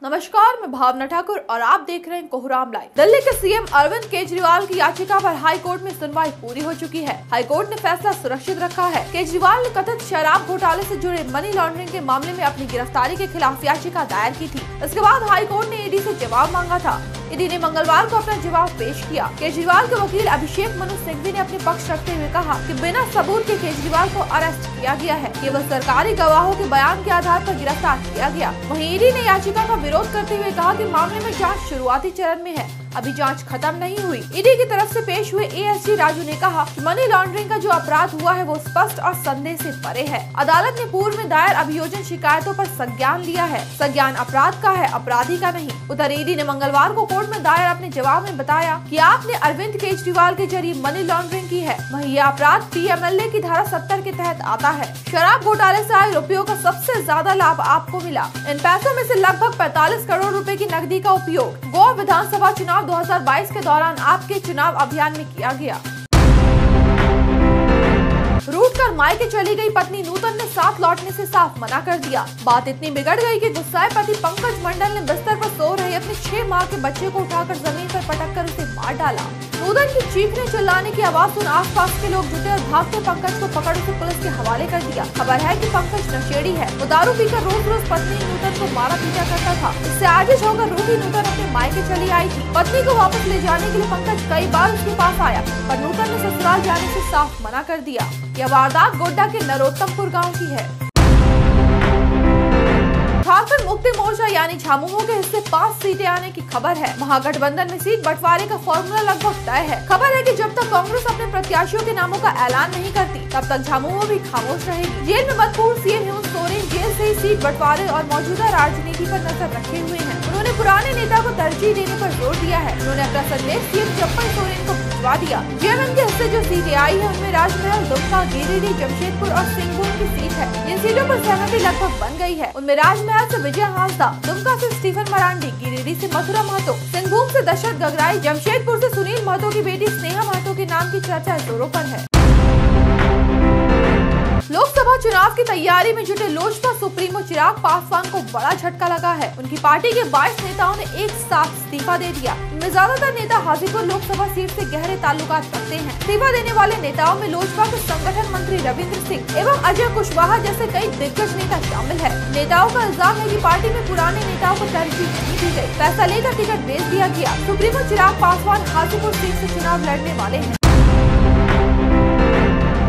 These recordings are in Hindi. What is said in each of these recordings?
नमस्कार, मैं भावना ठाकुर और आप देख रहे हैं कोहराम लाइव। दिल्ली के सीएम अरविंद केजरीवाल की याचिका पर हाई कोर्ट में सुनवाई पूरी हो चुकी है। हाई कोर्ट ने फैसला सुरक्षित रखा है। केजरीवाल ने कथित शराब घोटाले से जुड़े मनी लॉन्ड्रिंग के मामले में अपनी गिरफ्तारी के खिलाफ याचिका दायर की थी। इसके बाद हाई कोर्ट ने ईडी से जवाब मांगा था। ईडी ने मंगलवार को अपना जवाब पेश किया। केजरीवाल के वकील अभिषेक मनु सिंघवी ने अपने पक्ष रखते हुए कहा कि बिना सबूत के केजरीवाल को अरेस्ट किया गया है, केवल सरकारी गवाहों के बयान के आधार पर गिरफ्तार किया गया। वहीं ईडी ने याचिका का विरोध करते हुए कहा कि मामले में जांच शुरुआती चरण में है, अभी जांच खत्म नहीं हुई। ईडी की तरफ से पेश हुए एएसजी राजू ने कहा कि मनी लॉन्ड्रिंग का जो अपराध हुआ है वो स्पष्ट और संदेह से परे है। अदालत ने पूर्व में दायर अभियोजन शिकायतों पर संज्ञान लिया है। संज्ञान अपराध का है, अपराधी का नहीं। उधर ईडी ने मंगलवार को कोर्ट में दायर अपने जवाब में बताया कि आपने अरविंद केजरीवाल के जरिए मनी लॉन्ड्रिंग की है। वहीं यह अपराध पीएमएलए की धारा 70 के तहत आता है। शराब घोटाले से आए रुपयों का सबसे ज्यादा लाभ आपको मिला। इन पैसों में से लगभग 45 करोड़ रुपए की नकदी का उपयोग गोवा विधानसभा चुनाव 2022 के दौरान आपके चुनाव अभियान में किया गया। रूठ कर मायके चली गई पत्नी नूतन ने साथ लौटने से साफ मना कर दिया। बात इतनी बिगड़ गई कि गुस्साए पति पंकज मंडल ने बिस्तर पर सो रहे अपने 6 माह के बच्चे को उठाकर जमीन पर पटक कर उसे मार डाला। नूतन की चीखने चिल्लाने की आवाज सुन आसपास के लोग जुटे और भागते पंकज को पकड़ उसे पुलिस के हवाले कर दिया। खबर है कि पंकज नशेड़ी है। वो दारू पीकर रोज रोज पत्नी नूतन को मारा पीटा करता था। इससे आजिज होकर रूठी नूतन अपने मायके चली आई थी। पत्नी को वापस ले जाने के लिए पंकज कई बार उसके पास आया, पर नूतन ने ससुराल जाने से साफ मना कर दिया। यह वारदात गोड्डा के नरोत्तमपुर गांव की है। झारखंड मुक्ति मोर्चा यानी झामुमो के हिस्से 5 सीटें आने की खबर है। महागठबंधन में सीट बंटवारे का फॉर्मूला लगभग तय है। खबर है कि जब तक कांग्रेस अपने प्रत्याशियों के नामों का ऐलान नहीं करती, तब तक झामुमो भी खामोश रहेगी। जेल में मधुपुर सीएम हेमंत सोरेन जेल से ही सीट बंटवारे और मौजूदा राजनीति पर नजर रखे हुए हैं। उन्होंने पुराने नेता को तरजीह देने पर जोर दिया है। उन्होंने अपना संदेश सीएम चप्पल सोरेन को भिजवा दिया। जेएमएम के हिस्से जो सीटें आई है उनमें राजमहल, दुमका, गिरिडीह, जमशेदपुर और सिंहभूम की सीट है। इन सीटों पर सहमति लगभग बन गई है। उनमें राजमहल से विजय हांसदा, दुमका से स्टीफन मरांडी, गिरिडीह से मथुरा महतो, सिंहभूम से दशरथ गगराई, जमशेदपुर से सुनील महतो की बेटी स्नेहा महतो के नाम की चर्चा जोरों पर है। लोकसभा चुनाव की तैयारी में जुटे लोजपा सुप्रीमो चिराग पासवान को बड़ा झटका लगा है। उनकी पार्टी के 22 नेताओं ने एक साथ इस्तीफा दे दिया। इनमें ज्यादातर नेता हाजीपुर लोकसभा सीट से गहरे ताल्लुकात रखते हैं। इस्तीफा देने वाले नेताओं में लोजपा के संगठन मंत्री रविंद्र सिंह एवं अजय कुशवाहा जैसे कई दिग्गज नेता शामिल है। नेताओं का इल्जाम है कि पार्टी में पुराने नेताओं को तरजीह नहीं दी गई। पैसा लेकर टिकट बेच दिया गया। सुप्रीमो चिराग पासवान हाजीपुर सीट से चुनाव लड़ने वाले हैं।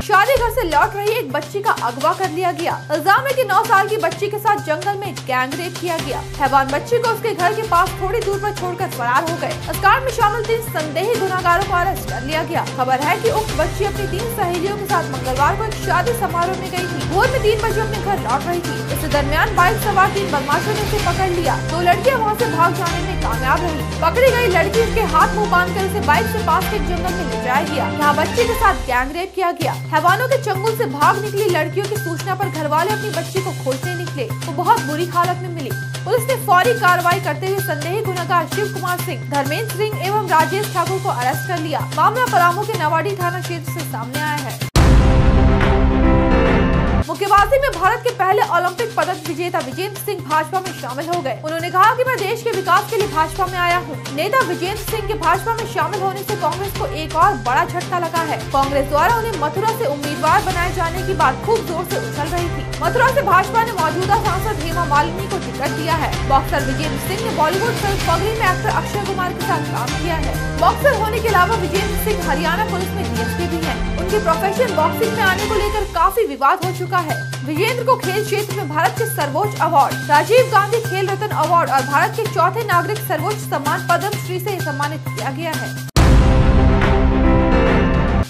शादी घर से लौट रही एक बच्ची का अगवा कर लिया गया। इल्जाम है कि 9 साल की बच्ची के साथ जंगल में गैंग रेप किया गया। हैवान बच्ची को उसके घर के पास थोड़ी दूर पर छोड़कर फरार हो गए। इस कांड में शामिल 3 संदेही गुनाहगारों को अरेस्ट कर लिया गया। खबर है कि उक्त बच्ची अपनी 3 सहेलियों के साथ मंगलवार को एक शादी समारोह में गई थी। भोर में 3 बजे अपने घर लौट रही थी। इस दरमियान बाइक सवार 3 बदमाशों ने उसे पकड़ लिया। 2 लड़कियां वहाँ से भाग जाने में कामयाब रही। पकड़ी गई लड़की उसके हाथ मुँह बांधकर उसे बाइक से पास के जंगल में ले जाया गया। यहाँ बच्ची के साथ गैंग रेप किया गया। हैवानों के चंगुल से भाग निकली लड़कियों की सूचना पर घरवाले अपनी बच्ची को खोजने निकले। वो बहुत बुरी हालत में मिली। पुलिस ने फौरी कार्रवाई करते हुए संदेही गुनहगार शिव कुमार सिंह, धर्मेंद्र सिंह एवं राजेश ठाकुर को अरेस्ट कर लिया। मामला पलामू के नवाडी थाना क्षेत्र से सामने आया है। मुक्केबाजी में भारत के पहले ओलंपिक पदक विजेता विजेंद्र सिंह भाजपा में शामिल हो गए। उन्होंने कहा कि मैं देश के विकास के लिए भाजपा में आया हूं। नेता विजेंद्र सिंह के भाजपा में शामिल होने से कांग्रेस को एक और बड़ा झटका लगा है। कांग्रेस द्वारा उन्हें मथुरा से उम्मीदवार बनाए जाने की बात खूब जोर से उछल रही थी। मथुरा से भाजपा ने मौजूदा सांसद हेमा मालिनी को टिकट दिया है। बॉक्सर विजेंद्र सिंह ने बॉलीवुड फिल्म पगड़ी में एक्टर अक्षय कुमार के साथ काम किया है। बॉक्सर होने के अलावा विजेंद्र सिंह हरियाणा पुलिस में डीएसपी भी है। उनके प्रोफेशन बॉक्सिंग में आने को लेकर काफी विवाद हो चुका है। विजेंद्र को खेल क्षेत्र में भारत के सर्वोच्च अवार्ड राजीव गांधी खेल रत्न अवार्ड और भारत के चौथे नागरिक सर्वोच्च सम्मान पद्म श्री से सम्मानित किया गया है।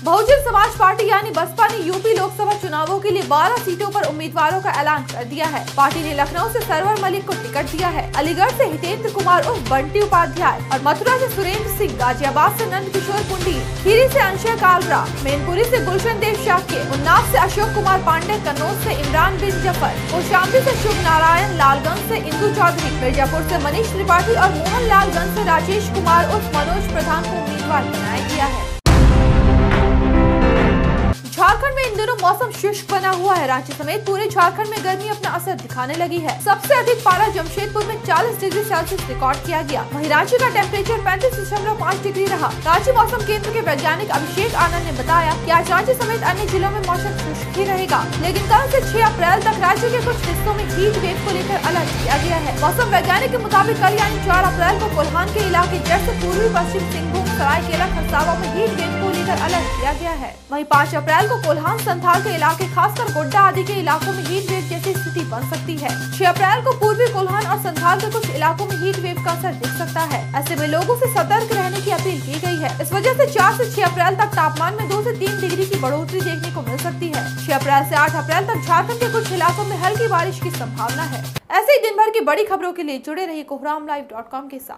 बहुजन समाज पार्टी यानी बसपा ने यूपी लोकसभा चुनावों के लिए 12 सीटों पर उम्मीदवारों का ऐलान कर दिया है। पार्टी ने लखनऊ से सरवर मलिक को टिकट दिया है। अलीगढ़ से हितेंद्र कुमार उर्फ बंटी उपाध्याय और मथुरा से सुरेंद्र सिंह, गाजियाबाद से नंद किशोर कुंडी, खीरी से अंशय कालरा, मैनपुरी से गुलशन देव शाक्य, उन्नाव से अशोक कुमार पांडे, कन्नौज से इमरान बिन जफर, कौशाम्बी से शुभ नारायण, लालगंज से इंदु चौधरी, मिर्जापुर से मनीष त्रिपाठी और मोहन लालगंज से राजेश कुमार उर्फ मनोज प्रधान को उम्मीदवार बनाया गया है। झारखंड में इन दिनों मौसम शुष्क बना हुआ है। रांची समेत पूरे झारखंड में गर्मी अपना असर दिखाने लगी है। सबसे अधिक पारा जमशेदपुर में 40 डिग्री सेल्सियस रिकॉर्ड किया गया। वहीं रांची का टेम्परेचर 35.5 डिग्री रहा। रांची मौसम केंद्र के वैज्ञानिक अभिषेक आनंद ने बताया कि आज रांची समेत अन्य जिलों में मौसम शुष्क ही रहेगा, लेकिन कल से 6 अप्रैल तक राज्य के कुछ हिस्सों में हीट वेव को लेकर अलर्ट किया गया है। मौसम वैज्ञानिक के मुताबिक कल यानी 4 अप्रैल को कोल्हान के इलाके जैसे पूर्वी पश्चिम सिंहभूम, सरायकेला, खरसावां में हीट वेव को लेकर अलर्ट किया गया है। वहीं 5 अप्रैल को कोल्हान, संथाल के इलाके खासकर गोड्डा आदि के इलाकों में हीट वेव जैसी स्थिति बन सकती है। 6 अप्रैल को पूर्वी कोल्हान और संथाल के कुछ इलाकों में हीट वेव का असर दिख सकता है। ऐसे में लोगों से सतर्क रहने की अपील की गई है। इस वजह से 4 से 6 अप्रैल तक तापमान में 2 से 3 डिग्री की बढ़ोतरी देखने को मिल सकती है। 6 अप्रैल से 8 अप्रैल तक झारखंड के कुछ इलाकों में हल्की बारिश की संभावना है। ऐसे ही दिन भर की बड़ी खबरों के लिए जुड़े रहिए कोहरामलाइव.com के साथ।